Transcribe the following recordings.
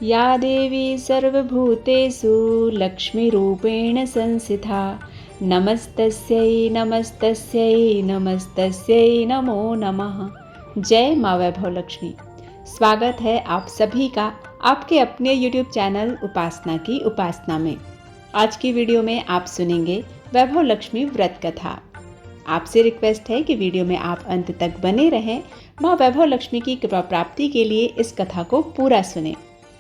या देवी सर्वभूतेषु लक्ष्मीरूपेण संस्थिता नमस्तस्यै नमस्तस्यै नमस्तस्यै नमो नमः। जय माँ वैभव लक्ष्मी। स्वागत है आप सभी का आपके अपने YouTube चैनल उपासना की उपासना में। आज की वीडियो में आप सुनेंगे वैभव लक्ष्मी व्रत कथा। आपसे रिक्वेस्ट है कि वीडियो में आप अंत तक बने रहें। माँ वैभव लक्ष्मी की कृपा प्राप्ति के लिए इस कथा को पूरा सुनें।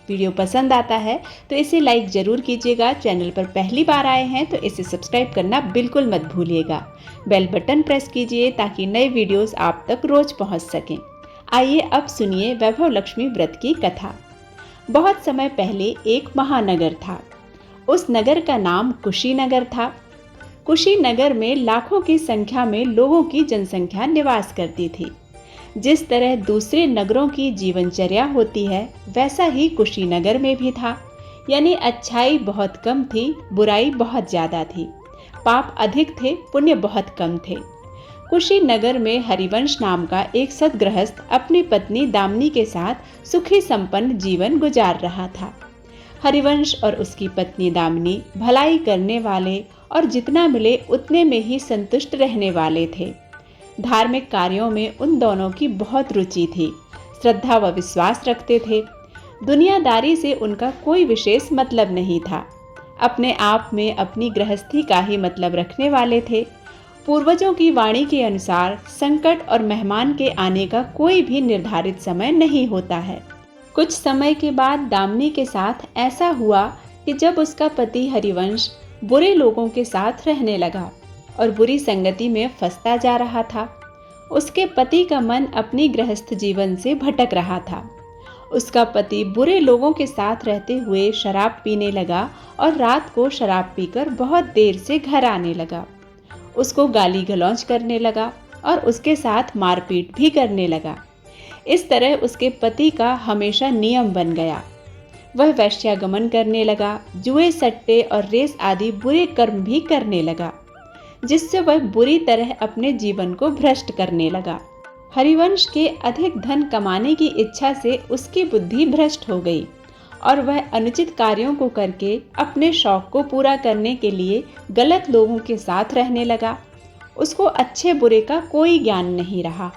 वीडियो पसंद आता है तो इसे लाइक जरूर कीजिएगा। चैनल पर पहली बार आए हैं तो इसे सब्सक्राइब करना बिल्कुल मत भूलिएगा। बेल बटन प्रेस कीजिए ताकि नए वीडियोस आप तक रोज पहुंच सकें। आइए अब सुनिए वैभव लक्ष्मी व्रत की कथा। बहुत समय पहले एक महानगर था। उस नगर का नाम कुशीनगर था। कुशीनगर में लाखों की संख्या में लोगों की जनसंख्या निवास करती थी। जिस तरह दूसरे नगरों की जीवनचर्या होती है वैसा ही कुशीनगर में भी था। यानी अच्छाई बहुत कम थी, बुराई बहुत ज्यादा थी। पाप अधिक थे, पुण्य बहुत कम थे। कुशीनगर में हरिवंश नाम का एक सद्गृहस्थ अपनी पत्नी दामिनी के साथ सुखी संपन्न जीवन गुजार रहा था। हरिवंश और उसकी पत्नी दामिनी भलाई करने वाले और जितना मिले उतने में ही संतुष्ट रहने वाले थे। धार्मिक कार्यों में उन दोनों की बहुत रुचि थी। श्रद्धा व विश्वास रखते थे। दुनियादारी से उनका कोई विशेष मतलब नहीं था। अपने आप में अपनी गृहस्थी का ही मतलब रखने वाले थे। पूर्वजों की वाणी के अनुसार संकट और मेहमान के आने का कोई भी निर्धारित समय नहीं होता है। कुछ समय के बाद दामिनी के साथ ऐसा हुआ कि जब उसका पति हरिवंश बुरे लोगों के साथ रहने लगा और बुरी संगति में फंसता जा रहा था। उसके पति का मन अपनी गृहस्थ जीवन से भटक रहा था। उसका पति बुरे लोगों के साथ रहते हुए शराब पीने लगा और रात को शराब पीकर बहुत देर से घर आने लगा। उसको गाली गलौज करने लगा और उसके साथ मारपीट भी करने लगा। इस तरह उसके पति का हमेशा नियम बन गया। वह वैश्यागमन करने लगा, जुए सट्टे और रेस आदि बुरे कर्म भी करने लगा, जिससे वह बुरी तरह अपने जीवन को भ्रष्ट करने लगा। हरिवंश के अधिक धन कमाने की इच्छा से उसकी बुद्धि भ्रष्ट हो गई और वह अनुचित कार्यों को करके अपने शौक को पूरा करने के लिए गलत लोगों के साथ रहने लगा। उसको अच्छे बुरे का कोई ज्ञान नहीं रहा।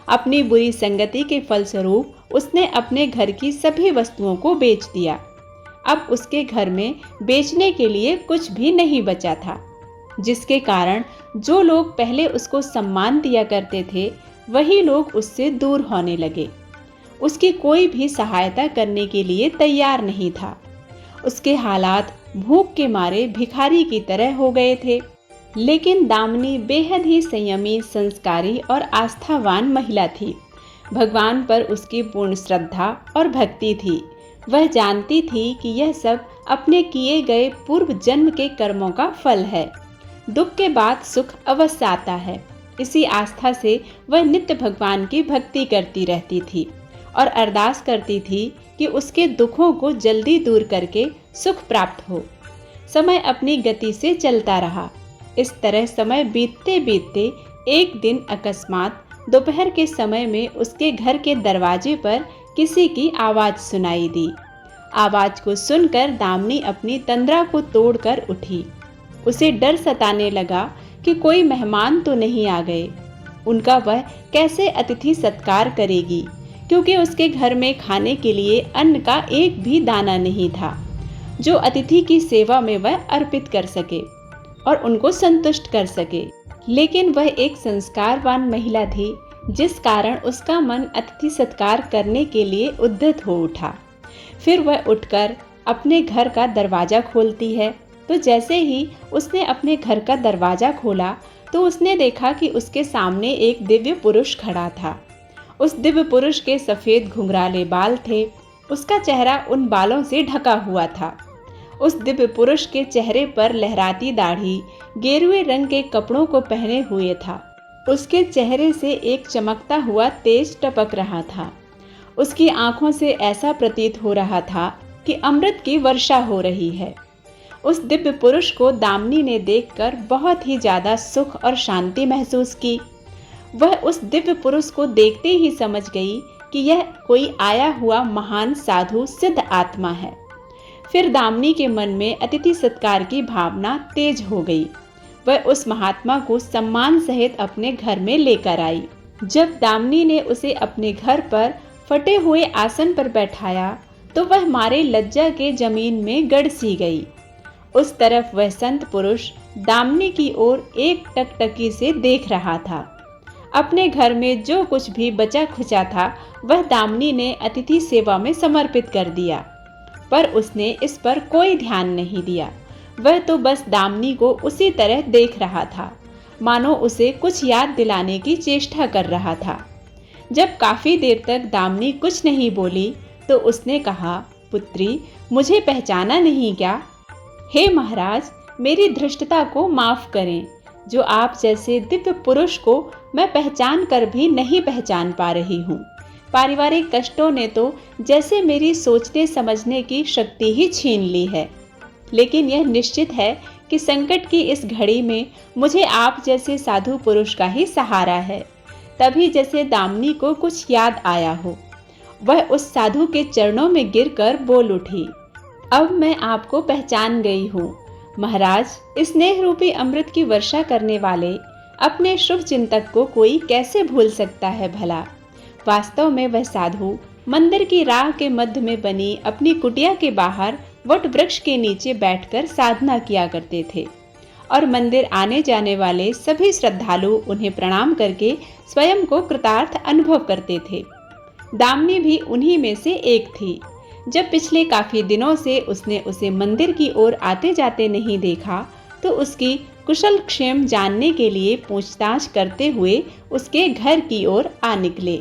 अपनी बुरी संगति के फलस्वरूप उसने अपने घर की सभी वस्तुओं को बेच दिया। अब उसके घर में बेचने के लिए कुछ भी नहीं बचा था, जिसके कारण जो लोग पहले उसको सम्मान दिया करते थे वही लोग उससे दूर होने लगे। उसकी कोई भी सहायता करने के लिए तैयार नहीं था। उसके हालात भूख के मारे भिखारी की तरह हो गए थे। लेकिन दामिनी बेहद ही संयमी, संस्कारी और आस्थावान महिला थी। भगवान पर उसकी पूर्ण श्रद्धा और भक्ति थी। वह जानती थी कि यह सब अपने किए गए पूर्व जन्म के कर्मों का फल है। दुख के बाद सुख अवश्य आता है। इसी आस्था से वह नित्य भगवान की भक्ति करती रहती थी और अरदास करती थी कि उसके दुखों को जल्दी दूर करके सुख प्राप्त हो। समय अपनी गति से चलता रहा। इस तरह समय बीतते बीतते एक दिन अकस्मात दोपहर के समय में उसके घर के दरवाजे पर किसी की आवाज सुनाई दी। आवाज को सुनकर दामिनी अपनी तंद्रा को तोड़कर उठी। उसे डर सताने लगा कि कोई मेहमान तो नहीं आ गए। उनका वह कैसे अतिथि सत्कार करेगी, क्योंकि उसके घर में खाने के लिए अन्न का एक भी दाना नहीं था जो अतिथि की सेवा में वह अर्पित कर सके और उनको संतुष्ट कर सके। लेकिन वह एक संस्कारवान महिला थी, जिस कारण उसका मन अतिथि सत्कार करने के लिए उद्यत हो उठा। फिर वह उठकर अपने घर का दरवाजा खोलती है। तो जैसे ही उसने अपने घर का दरवाजा खोला तो उसने देखा कि उसके सामने एक दिव्य पुरुष खड़ा था। उस दिव्य पुरुष के सफेद घुंघराले बाल थे। उसका चेहरा उन बालों से ढका हुआ था। उस दिव्य पुरुष के चेहरे पर लहराती दाढ़ी गेरुए रंग के कपड़ों को पहने हुए था। उसके चेहरे से एक चमकता हुआ तेज टपक रहा था। उसकी आंखों से ऐसा प्रतीत हो रहा था कि अमृत की वर्षा हो रही है। उस दिव्य पुरुष को दामिनी ने देखकर बहुत ही ज्यादा सुख और शांति महसूस की। वह उस दिव्य पुरुष को देखते ही समझ गई कि यह कोई आया हुआ महान साधु सिद्ध आत्मा है। फिर दामिनी के मन में अतिथि सत्कार की भावना तेज हो गई। वह उस महात्मा को सम्मान सहित अपने घर में लेकर आई। जब दामिनी ने उसे अपने घर पर फटे हुए आसन पर बैठाया तो वह मारे लज्जा के जमीन में गड़ सी गई। उस तरफ वह संत पुरुष दामिनी की ओर एक टकटकी से देख रहा था। अपने घर में जो कुछ भी बचा खुचा था वह दामिनी ने अतिथि सेवा में समर्पित कर दिया, पर उसने इस पर कोई ध्यान नहीं दिया। वह तो बस दामिनी को उसी तरह देख रहा था, मानो उसे कुछ याद दिलाने की चेष्टा कर रहा था। जब काफी देर तक दामिनी कुछ नहीं बोली तो उसने कहा, पुत्री, मुझे पहचाना नहीं क्या? हे महाराज, मेरी धृष्टता को माफ करें। जो आप जैसे दिव्य पुरुष को मैं पहचान कर भी नहीं पहचान पा रही हूँ। पारिवारिक कष्टों ने तो जैसे मेरी सोचने समझने की शक्ति ही छीन ली है। लेकिन यह निश्चित है कि संकट की इस घड़ी में मुझे आप जैसे साधु पुरुष का ही सहारा है। तभी जैसे दामिनी को कुछ याद आया हो, वह उस साधु के चरणों में गिरकर बोल उठी, अब मैं आपको पहचान गई हूँ। महाराज, स्नेह रूपी अमृत की वर्षा करने वाले अपने शुभ चिंतक को कोई कैसे भूल सकता है भला। वास्तव में वह साधु मंदिर की राह के मध्य में बनी अपनी कुटिया के बाहर वट वृक्ष के नीचे बैठकर साधना किया करते थे और मंदिर आने जाने वाले सभी श्रद्धालु उन्हें प्रणाम करके स्वयं को कृतार्थ अनुभव करते थे। दामिनी भी उन्हीं में से एक थी। जब पिछले काफी दिनों से उसने उसे मंदिर की ओर आते जाते नहीं देखा तो उसकी कुशल क्षेम जानने के लिए पूछताछ करते हुए उसके घर की ओर आ निकले।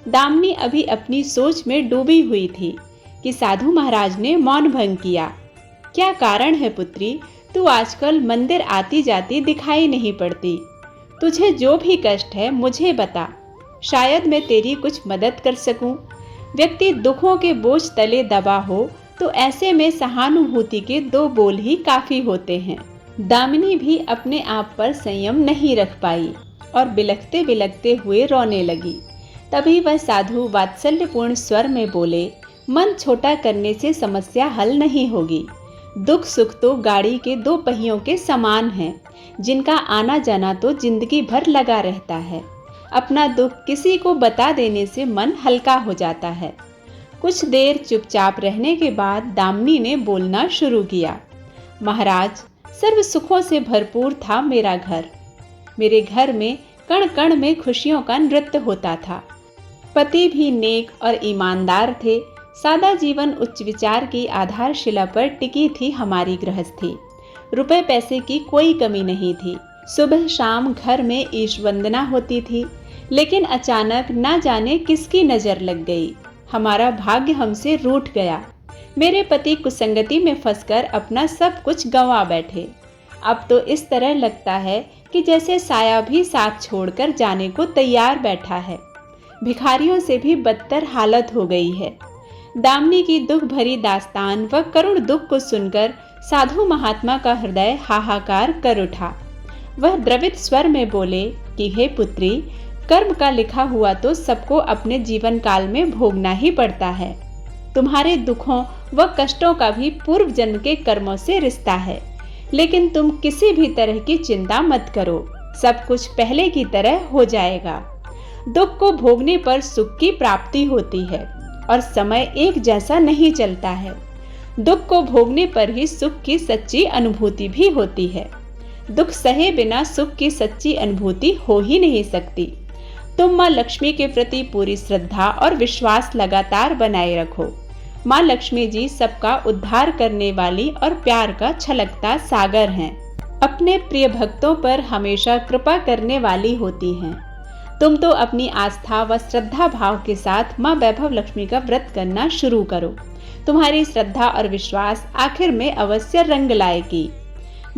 दामिनी अभी अपनी सोच में डूबी हुई थी कि साधु महाराज ने मौन भंग किया। क्या कारण है पुत्री, तू आजकल मंदिर आती जाती दिखाई नहीं पड़ती। तुझे जो भी कष्ट है मुझे बता, शायद मैं तेरी कुछ मदद कर सकूं। व्यक्ति दुखों के बोझ तले दबा हो तो ऐसे में सहानुभूति के दो बोल ही काफी होते हैं। दामिनी भी अपने आप पर संयम नहीं रख पाई और बिलखते बिलखते हुए रोने लगी। तभी वह साधु वात्सल्यपूर्ण स्वर में बोले, मन छोटा करने से समस्या हल नहीं होगी। दुख सुख तो गाड़ी के दो पहियों के समान हैं, जिनका आना जाना तो जिंदगी भर लगा रहता है। अपना दुख किसी को बता देने से मन हल्का हो जाता है। कुछ देर चुपचाप रहने के बाद दामिनी ने बोलना शुरू किया, महाराज, सर्व सुखों से भरपूर था मेरा घर। मेरे घर में कण कण में खुशियों का नृत्य होता था। पति भी नेक और ईमानदार थे। सादा जीवन उच्च विचार की आधारशिला पर टिकी थी हमारी गृहस्थी। रुपए पैसे की कोई कमी नहीं थी। सुबह शाम घर में ईश वंदना होती थी। लेकिन अचानक ना जाने किसकी नजर लग गई। हमारा भाग्य हमसे रूठ गया। मेरे पति कुसंगति में फंसकर अपना सब कुछ गंवा बैठे। अब तो इस तरह लगता है कि जैसे साया भी साथ छोड़कर जाने को तैयार बैठा है। भिखारियों से भी बदतर हालत हो गई है। दामिनी की दुख भरी दास्तान व करुण दुख को सुनकर साधु महात्मा का हृदय हाहाकार कर उठा। वह द्रवित स्वर में बोले कि हे पुत्री, कर्म का लिखा हुआ तो सबको अपने जीवन काल में भोगना ही पड़ता है। तुम्हारे दुखों व कष्टों का भी पूर्व जन्म के कर्मों से रिश्ता है। लेकिन तुम किसी भी तरह की चिंता मत करो, सब कुछ पहले की तरह हो जाएगा। दुख को भोगने पर सुख की प्राप्ति होती है और समय एक जैसा नहीं चलता है। दुख को भोगने पर ही सुख की सच्ची अनुभूति भी होती है। दुख सहे बिना सुख की सच्ची अनुभूति हो ही नहीं सकती। तुम माँ लक्ष्मी के प्रति पूरी श्रद्धा और विश्वास लगातार बनाए रखो। माँ लक्ष्मी जी सबका उद्धार करने वाली और प्यार का छलकता सागर हैं। अपने प्रिय भक्तों पर हमेशा कृपा करने वाली होती हैं। तुम तो अपनी आस्था व श्रद्धा भाव के साथ माँ वैभव लक्ष्मी का व्रत करना शुरू करो। तुम्हारी श्रद्धा और विश्वास आखिर में अवश्य रंग लाएगी।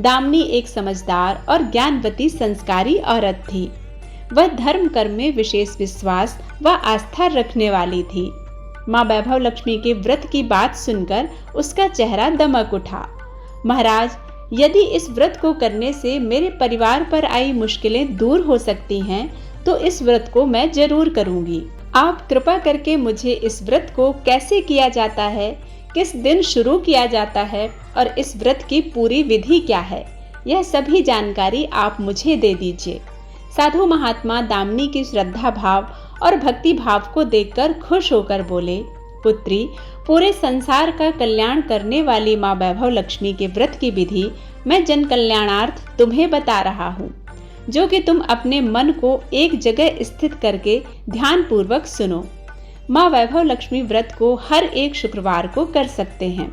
दामिनी एक समझदार और ज्ञानवती संस्कारी औरत थी। वह धर्म कर्म में विशेष विश्वास व आस्था रखने वाली थी। माँ वैभव लक्ष्मी के व्रत की बात सुनकर उसका चेहरा दमक उठा। महाराज, यदि इस व्रत को करने से मेरे परिवार पर आई मुश्किलें दूर हो सकती हैं तो इस व्रत को मैं जरूर करूंगी। आप कृपा करके मुझे इस व्रत को कैसे किया जाता है, किस दिन शुरू किया जाता है और इस व्रत की पूरी विधि क्या है, यह सभी जानकारी आप मुझे दे दीजिए। साधु महात्मा दामिनी की श्रद्धा भाव और भक्ति भाव को देखकर खुश होकर बोले, पुत्री, पूरे संसार का कल्याण करने वाली माँ वैभव लक्ष्मी के व्रत की विधि मैं जन कल्याणार्थ तुम्हें बता रहा हूँ, जो कि तुम अपने मन को एक जगह स्थित करके ध्यान पूर्वक सुनो। माँ वैभव लक्ष्मी व्रत को हर एक शुक्रवार को कर सकते हैं।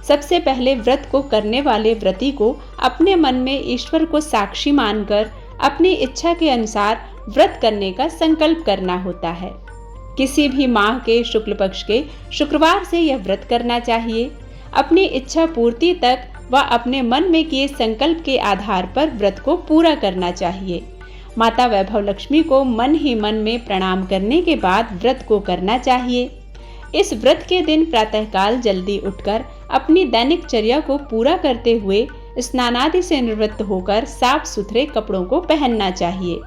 सबसे पहले व्रत को करने वाले व्रती को अपने मन में ईश्वर को साक्षी मानकर अपनी इच्छा के अनुसार व्रत करने का संकल्प करना होता है। किसी भी माह के शुक्ल पक्ष के शुक्रवार से यह व्रत करना चाहिए। अपनी इच्छा पूर्ति तक व अपने मन में किए संकल्प के आधार पर व्रत को पूरा करना चाहिए। माता वैभव लक्ष्मी को मन ही मन में प्रणाम करने के बाद व्रत को करना चाहिए। इस व्रत के दिन प्रातःकाल जल्दी उठकर अपनी दैनिक चर्या को पूरा करते हुए स्नानादि से निवृत्त होकर साफ सुथरे कपड़ों को पहनना चाहिए।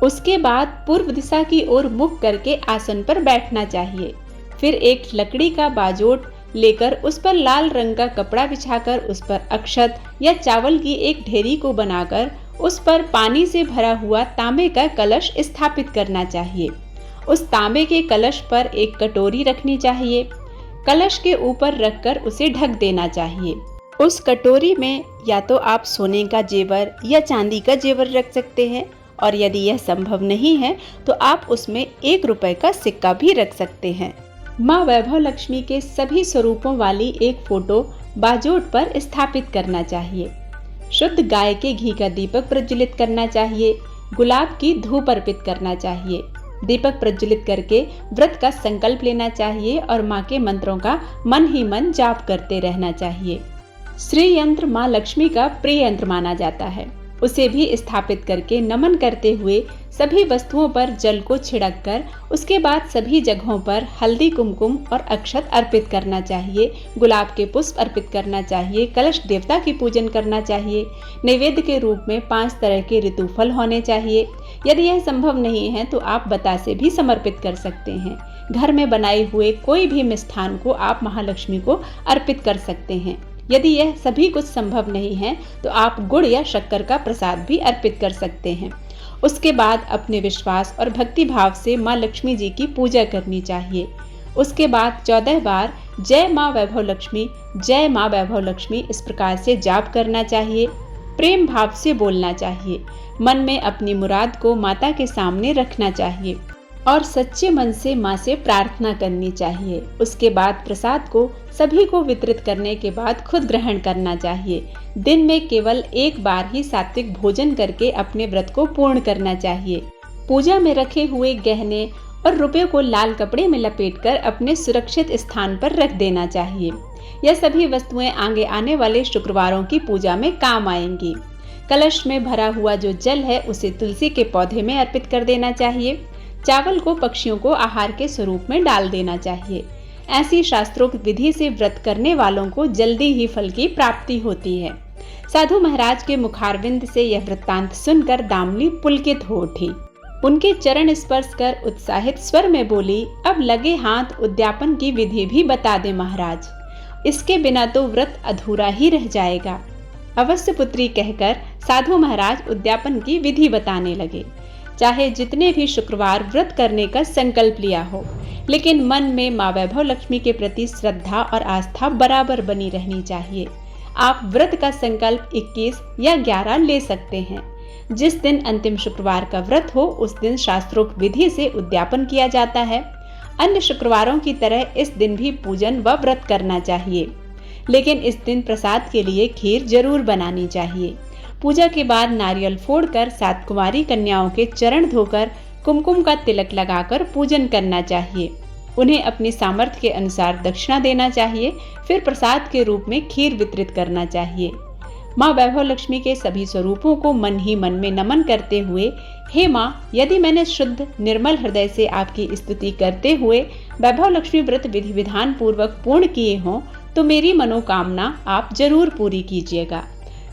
उसके बाद पूर्व दिशा की ओर मुख करके आसन पर बैठना चाहिए। फिर एक लकड़ी का बाजोट लेकर उस पर लाल रंग का कपड़ा बिछाकर उस पर अक्षत या चावल की एक ढेरी को बनाकर उस पर पानी से भरा हुआ तांबे का कलश स्थापित करना चाहिए। उस तांबे के कलश पर एक कटोरी रखनी चाहिए। कलश के ऊपर रखकर उसे ढक देना चाहिए। उस कटोरी में या तो आप सोने का जेवर या चांदी का जेवर रख सकते हैं, और यदि यह संभव नहीं है तो आप उसमें 1 रुपए का सिक्का भी रख सकते हैं। माँ वैभव लक्ष्मी के सभी स्वरूपों वाली एक फोटो बाजोट पर स्थापित करना चाहिए। शुद्ध गाय के घी का दीपक प्रज्वलित करना चाहिए। गुलाब की धूप अर्पित करना चाहिए। दीपक प्रज्वलित करके व्रत का संकल्प लेना चाहिए और माँ के मंत्रों का मन ही मन जाप करते रहना चाहिए। श्री यंत्र माँ लक्ष्मी का प्रिय यंत्र माना जाता है। उसे भी स्थापित करके नमन करते हुए सभी वस्तुओं पर जल को छिड़क कर उसके बाद सभी जगहों पर हल्दी, कुमकुम और अक्षत अर्पित करना चाहिए। गुलाब के पुष्प अर्पित करना चाहिए। कलश देवता की पूजन करना चाहिए। नैवेद्य के रूप में 5 तरह के ऋतुफल होने चाहिए। यदि यह संभव नहीं है तो आप बतासे भी समर्पित कर सकते हैं। घर में बनाए हुए कोई भी मिष्ठान को आप महालक्ष्मी को अर्पित कर सकते हैं। यदि यह सभी कुछ संभव नहीं है तो आप गुड़ या शक्कर का प्रसाद भी अर्पित कर सकते हैं। उसके बाद अपने विश्वास और भक्ति भाव से माँ लक्ष्मी जी की पूजा करनी चाहिए। उसके बाद 14 बार जय माँ वैभव लक्ष्मी, जय माँ वैभव लक्ष्मी इस प्रकार से जाप करना चाहिए। प्रेम भाव से बोलना चाहिए। मन में अपनी मुराद को माता के सामने रखना चाहिए और सच्चे मन से माँ से प्रार्थना करनी चाहिए। उसके बाद प्रसाद को सभी को वितरित करने के बाद खुद ग्रहण करना चाहिए। दिन में केवल 1 बार ही सात्विक भोजन करके अपने व्रत को पूर्ण करना चाहिए। पूजा में रखे हुए गहने और रुपयों को लाल कपड़े में लपेटकर अपने सुरक्षित स्थान पर रख देना चाहिए। यह सभी वस्तुएं आगे आने वाले शुक्रवारों की पूजा में काम आएंगी। कलश में भरा हुआ जो जल है उसे तुलसी के पौधे में अर्पित कर देना चाहिए। चावल को पक्षियों को आहार के स्वरूप में डाल देना चाहिए। ऐसी शास्त्रोक्त विधि से व्रत करने वालों को जल्दी ही फल की प्राप्ति होती है। साधु महाराज के मुखारविंद से यह वृत्तांत सुनकर दामिनी पुलकित हो उठी। उनके चरण स्पर्श कर उत्साहित स्वर में बोली, अब लगे हाथ उद्यापन की विधि भी बता दे महाराज। इसके बिना तो व्रत अधूरा ही रह जाएगा। अवश्य पुत्री कहकर साधु महाराज उद्यापन की विधि बताने लगे। चाहे जितने भी शुक्रवार व्रत करने का संकल्प लिया हो, लेकिन मन में माँ वैभव लक्ष्मी के प्रति श्रद्धा और आस्था बराबर बनी रहनी चाहिए। आप व्रत का संकल्प 21 या 11 ले सकते हैं। जिस दिन अंतिम शुक्रवार का व्रत हो उस दिन शास्त्रोक्त विधि से उद्यापन किया जाता है। अन्य शुक्रवारों की तरह इस दिन भी पूजन व व्रत करना चाहिए, लेकिन इस दिन प्रसाद के लिए खीर जरूर बनानी चाहिए। पूजा के बाद नारियल फोड़कर 7 कुंवारी कन्याओं के चरण धोकर कुमकुम का तिलक लगाकर पूजन करना चाहिए। उन्हें अपनी सामर्थ्य के अनुसार दक्षिणा देना चाहिए। फिर प्रसाद के रूप में खीर वितरित करना चाहिए। माँ वैभव लक्ष्मी के सभी स्वरूपों को मन ही मन में नमन करते हुए, हे माँ, यदि मैंने शुद्ध निर्मल हृदय से आपकी स्तुति करते हुए वैभव लक्ष्मी व्रत विधि विधान पूर्वक पूर्ण किए हों तो मेरी मनोकामना आप जरूर पूरी कीजिएगा।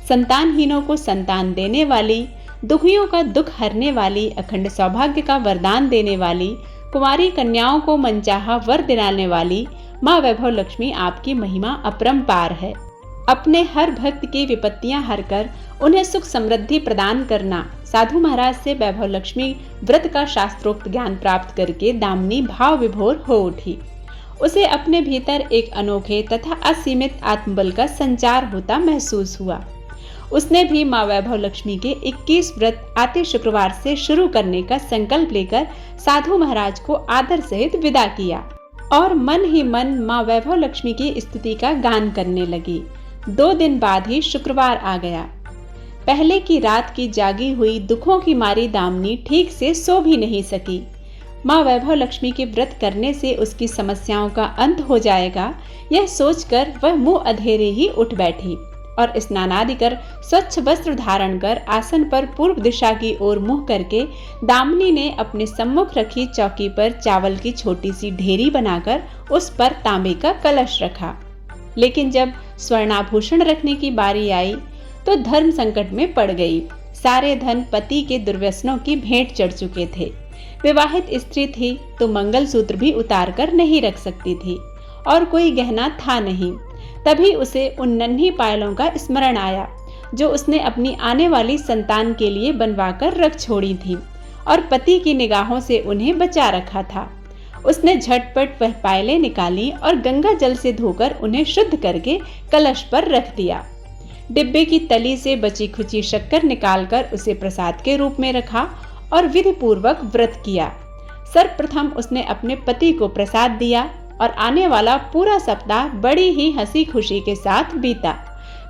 संतानहीनों को संतान देने वाली, दुखियों का दुख हरने वाली, अखंड सौभाग्य का वरदान देने वाली, कुंवारी कन्याओं को मनचाहा वर दिलाने वाली माँ वैभव लक्ष्मी आपकी महिमा अपरंपार है। अपने हर भक्त की विपत्तियां हरकर उन्हें सुख समृद्धि प्रदान करना। साधु महाराज से वैभव लक्ष्मी व्रत का शास्त्रोक्त ज्ञान प्राप्त करके दामिनी भाव विभोर हो उठी। उसे अपने भीतर एक अनोखे तथा असीमित आत्मबल का संचार होता महसूस हुआ। उसने भी माँ वैभव लक्ष्मी के 21 व्रत आते शुक्रवार से शुरू करने का संकल्प लेकर साधु महाराज को आदर सहित विदा किया और मन ही मन माँ वैभव लक्ष्मी की स्तुति का गान करने लगी। 2 दिन बाद ही शुक्रवार आ गया। पहले की रात की जागी हुई दुखों की मारी दामिनी ठीक से सो भी नहीं सकी। माँ वैभव लक्ष्मी के व्रत करने से उसकी समस्याओं का अंत हो जाएगा, यह सोचकर वह मुंह अधेरे ही उठ बैठी और स्नानादि कर स्वच्छ वस्त्र धारण कर आसन पर पूर्व दिशा की ओर मुंह करके दामिनी ने अपने सम्मुख रखी चौकी पर चावल की छोटी सी ढेरी बनाकर उस पर तांबे का कलश रखा। लेकिन जब स्वर्णाभूषण रखने की बारी आई तो धर्म संकट में पड़ गई। सारे धन पति के दुर्व्यसनों की भेंट चढ़ चुके थे। विवाहित स्त्री थी तो मंगलसूत्र भी उतार कर नहीं रख सकती थी और कोई गहना था नहीं। तभी उसे उन नन्ही पायलों का स्मरण आया जो उसने अपनी आने वाली संतान के लिए बनवाकर रख छोड़ी थी और पति की निगाहों से उन्हें बचा रखा था। उसने झटपट वह पायलें निकाली और गंगा जल से धोकर उन्हें शुद्ध करके कलश पर रख दिया। डिब्बे की तली से बची खुची शक्कर निकालकर उसे प्रसाद के रूप में रखा और विधि पूर्वक व्रत किया। सर्वप्रथम उसने अपने पति को प्रसाद दिया और आने वाला पूरा सप्ताह बड़ी ही हंसी खुशी के साथ बीता।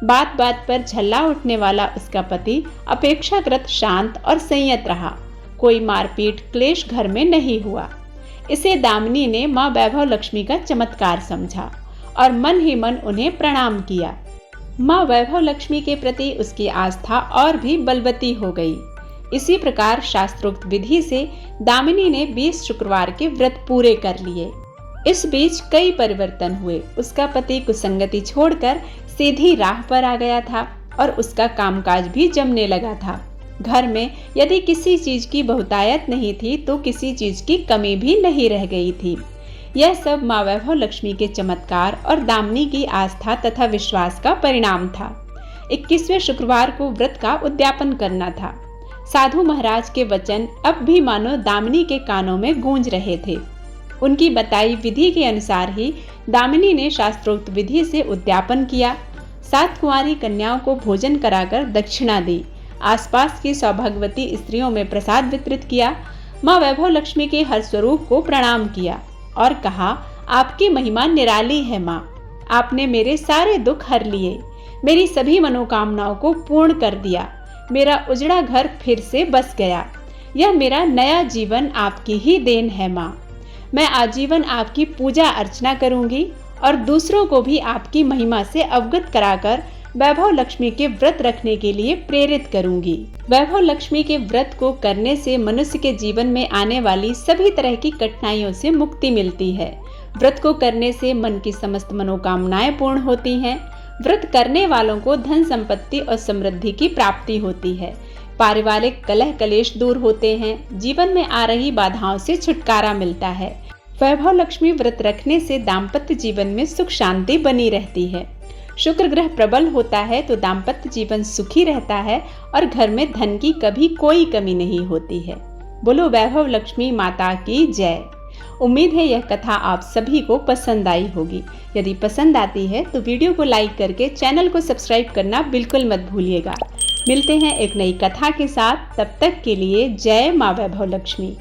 बात बात पर झल्ला उठने वाला उसका पति अपेक्षाकृत शांत और संयत रहा। कोई मारपीट क्लेश घर में नहीं हुआ। इसे दामिनी ने माँ वैभव लक्ष्मी का चमत्कार समझा और मन ही मन उन्हें प्रणाम किया। माँ वैभव लक्ष्मी के प्रति उसकी आस्था और भी बलवती हो गई। इसी प्रकार शास्त्रोक्त विधि से दामिनी ने 20 शुक्रवार के व्रत पूरे कर लिए। इस बीच कई परिवर्तन हुए। उसका पति कुसंगति छोड़कर सीधी राह पर आ गया था और उसका कामकाज भी जमने लगा था। घर में यदि किसी चीज की बहुतायत नहीं थी तो किसी चीज की कमी भी नहीं रह गई थी। यह सब माँ वैभव लक्ष्मी के चमत्कार और दामिनी की आस्था तथा विश्वास का परिणाम था। 21वें शुक्रवार को व्रत का उद्यापन करना था। साधु महाराज के वचन अब भी मानो दामिनी के कानों में गूंज रहे थे। उनकी बताई विधि के अनुसार ही दामिनी ने शास्त्रोक्त विधि से उद्यापन किया। 7 कुंवारी कन्याओं को भोजन कराकर दक्षिणा दी। आसपास की सौभाग्यवती स्त्रियों में प्रसाद वितरित किया। माँ वैभव लक्ष्मी के हर स्वरूप को प्रणाम किया और कहा, आपकी महिमा निराली है माँ। आपने मेरे सारे दुख हर लिए, मेरी सभी मनोकामनाओं को पूर्ण कर दिया। मेरा उजड़ा घर फिर से बस गया। यह मेरा नया जीवन आपकी ही देन है माँ। मैं आजीवन आपकी पूजा अर्चना करूंगी और दूसरों को भी आपकी महिमा से अवगत कराकर वैभव लक्ष्मी के व्रत रखने के लिए प्रेरित करूंगी। वैभव लक्ष्मी के व्रत को करने से मनुष्य के जीवन में आने वाली सभी तरह की कठिनाइयों से मुक्ति मिलती है। व्रत को करने से मन की समस्त मनोकामनाएं पूर्ण होती हैं। व्रत करने वालों को धन संपत्ति और समृद्धि की प्राप्ति होती है। पारिवारिक कलह कलेश दूर होते हैं। जीवन में आ रही बाधाओं से छुटकारा मिलता है। वैभव लक्ष्मी व्रत रखने से दाम्पत्य जीवन में सुख शांति बनी रहती है। शुक्र ग्रह प्रबल होता है तो दाम्पत्य जीवन सुखी रहता है और घर में धन की कभी कोई कमी नहीं होती है। बोलो वैभव लक्ष्मी माता की जय। उम्मीद है यह कथा आप सभी को पसंद आई होगी। यदि पसंद आती है तो वीडियो को लाइक करके चैनल को सब्सक्राइब करना बिल्कुल मत भूलिएगा। मिलते हैं एक नई कथा के साथ। तब तक के लिए जय माँ वैभव लक्ष्मी।